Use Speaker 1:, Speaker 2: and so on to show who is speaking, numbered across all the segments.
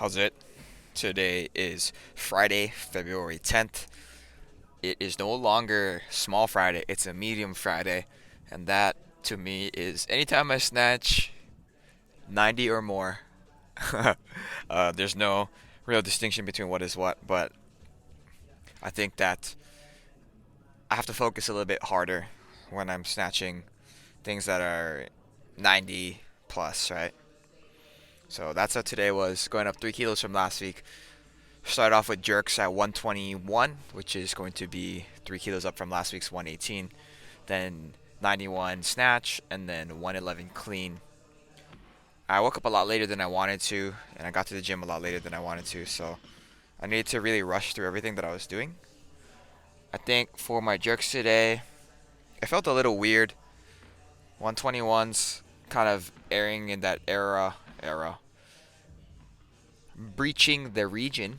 Speaker 1: How's it? Today is Friday, February 10th. It is no longer small Friday, it's a medium Friday. And that to me is anytime I snatch 90 or more. There's no real distinction between what is what, but I think that I have to focus a little bit harder when I'm snatching things that are 90 plus, right? So that's how today was, going up 3 kilos from last week. Start off with jerks at 121, which is going to be 3 kilos up from last week's 118. Then 91 snatch, and then 111 clean. I woke up a lot later than I wanted to, and I got to the gym a lot later than I wanted to, so I needed to really rush through everything that I was doing. I think for my jerks today, it felt a little weird. 121's kind of airing in that era, breaching the region,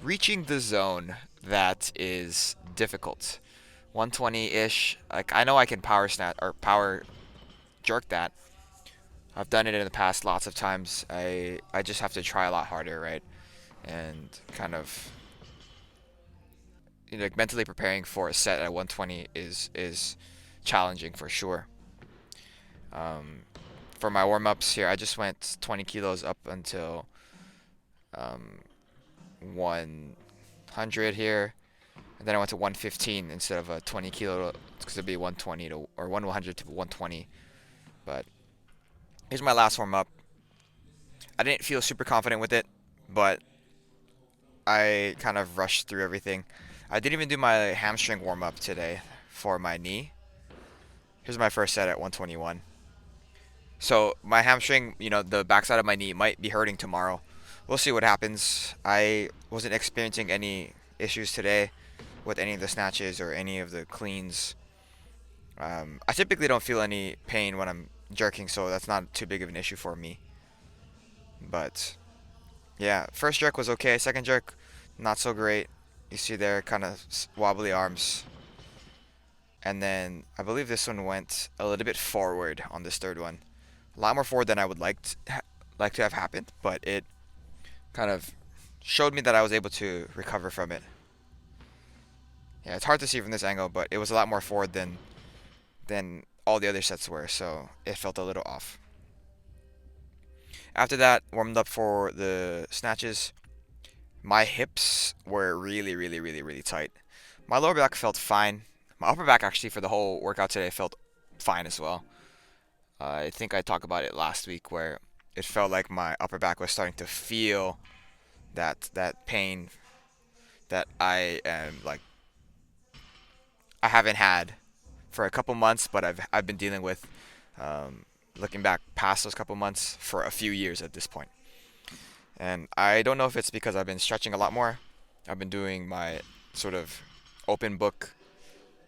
Speaker 1: reaching the zone that is difficult. 120-ish. Like I know I can power snatch or power jerk that. I've done it in the past lots of times. I just have to try a lot harder, right? And kind of like mentally preparing for a set at 120 is challenging for sure. Um, for my warm ups here, I just went 20 kilos up until um, 100 here, and then I went to 115 instead of a 20 kilo because it'd be 120 to or 100 to 120. But here's my last warm up. I didn't feel super confident with it, but I kind of rushed through everything. I didn't even do my hamstring warm up today for my knee. Here's my first set at 121. So my hamstring, the backside of my knee might be hurting tomorrow. We'll see what happens. I wasn't experiencing any issues today with any of the snatches or any of the cleans. I typically don't feel any pain when I'm jerking, so that's not too big of an issue for me. But yeah, first jerk was okay. Second jerk, not so great. You see there, kind of wobbly arms. And then I believe this one went a little bit forward on this third one. A lot more forward than I would like to have happened, but it kind of showed me that I was able to recover from it. Yeah, it's hard to see from this angle, but it was a lot more forward than all the other sets were, so it felt a little off. After that, warmed up for the snatches. My hips were really, really, really, really tight. My lower back felt fine. My upper back actually for the whole workout today felt fine as well. I think I talked about it last week where it felt like my upper back was starting to feel that pain that I haven't had for a couple months, but I've been dealing with, looking back past those couple months, for a few years at this point. And I don't know if it's because I've been stretching a lot more. I've been doing my sort of open book,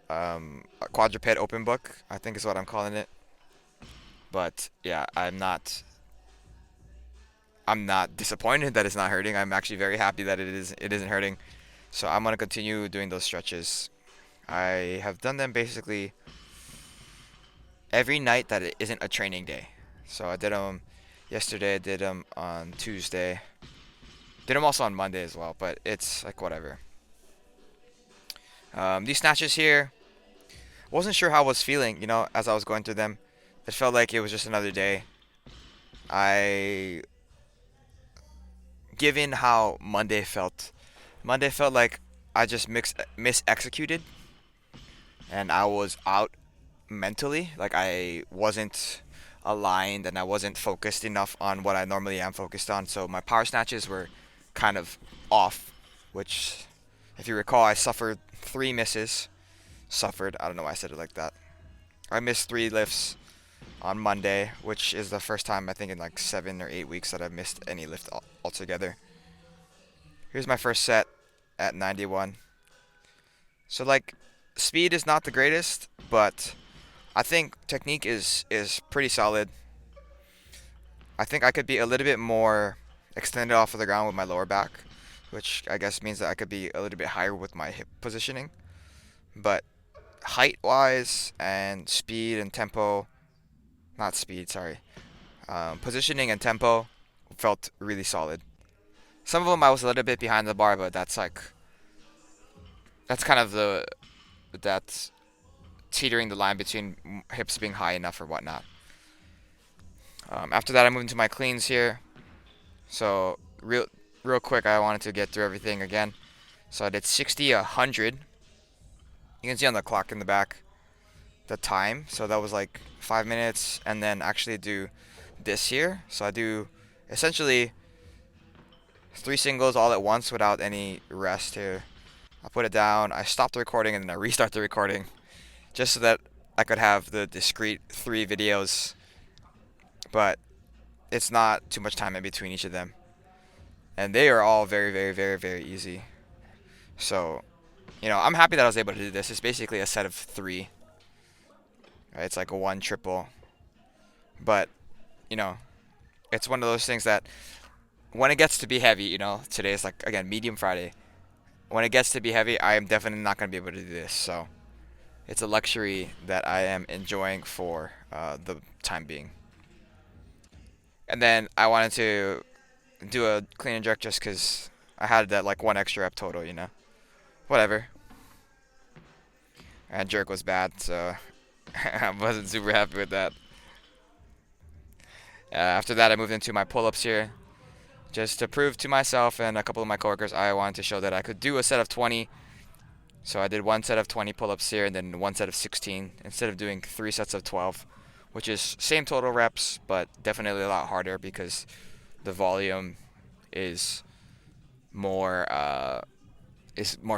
Speaker 1: quadruped open book, I think is what I'm calling it. But yeah, I'm not disappointed that it's not hurting. I'm actually very happy that it isn't hurting. So I'm gonna continue doing those stretches. I have done them basically every night that it isn't a training day. So I did them yesterday. I did them on Tuesday. Did them also on Monday as well. But it's like whatever. These snatches here, wasn't sure how I was feeling. As I was going through them, it felt like it was just another day. I, given how Monday felt like I just mis-executed, and I was out mentally. Like I wasn't aligned and I wasn't focused enough on what I normally am focused on. So my power snatches were kind of off, which, if you recall, I suffered 3 misses. Suffered. I don't know why I said it like that. I missed 3 lifts on Monday, which is the first time I think in like 7 or 8 weeks that I've missed any lift altogether. Here's my first set at 91. So like, speed is not the greatest, but I think technique is pretty solid. I think I could be a little bit more extended off of the ground with my lower back, which I guess means that I could be a little bit higher with my hip positioning. But height wise and speed and tempo, not speed, sorry, positioning and tempo felt really solid. Some of them I was a little bit behind the bar, but that's kind of that's teetering the line between hips being high enough or whatnot. After that, I moved into my cleans here. So real quick, I wanted to get through everything again. So I did 60, 100. You can see on the clock in the back the time. So that was like 5 minutes, and then actually do this here. So I do essentially 3 singles all at once without any rest here. I put it down, I stop the recording, and then I restart the recording just so that I could have the discrete 3 videos, but it's not too much time in between each of them. And they are all very, very, very, very easy. So, I'm happy that I was able to do this. It's basically a set of 3. Right? It's like a 1 triple. But, you know, it's one of those things that when it gets to be heavy, today is like, again, medium Friday. When it gets to be heavy, I am definitely not going to be able to do this. So, it's a luxury that I am enjoying for the time being. And then I wanted to do a clean and jerk just because I had that like 1 extra rep total. Whatever. And jerk was bad, so I wasn't super happy with that. After that, I moved into my pull-ups here, just to prove to myself and a couple of my coworkers I wanted to show that I could do a set of 20. So I did 1 set of 20 pull-ups here, and then 1 set of 16 instead of doing 3 sets of 12, which is same total reps, but definitely a lot harder because the volume is more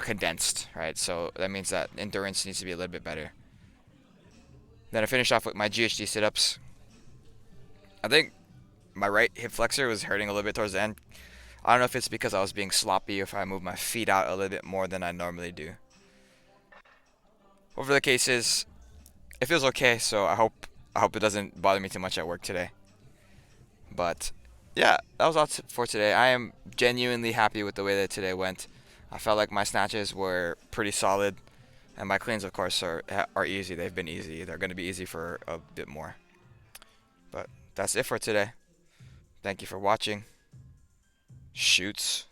Speaker 1: condensed, right? So that means that endurance needs to be a little bit better. Then I finished off with my GHD sit-ups. I think my right hip flexor was hurting a little bit towards the end. I don't know if it's because I was being sloppy or if I moved my feet out a little bit more than I normally do. Whatever the case is, it feels okay, so I hope it doesn't bother me too much at work today. But yeah, that was all for today. I am genuinely happy with the way that today went. I felt like my snatches were pretty solid, and my cleans, of course, are easy. They've been easy. They're going to be easy for a bit more. But that's it for today. Thank you for watching. Shoots.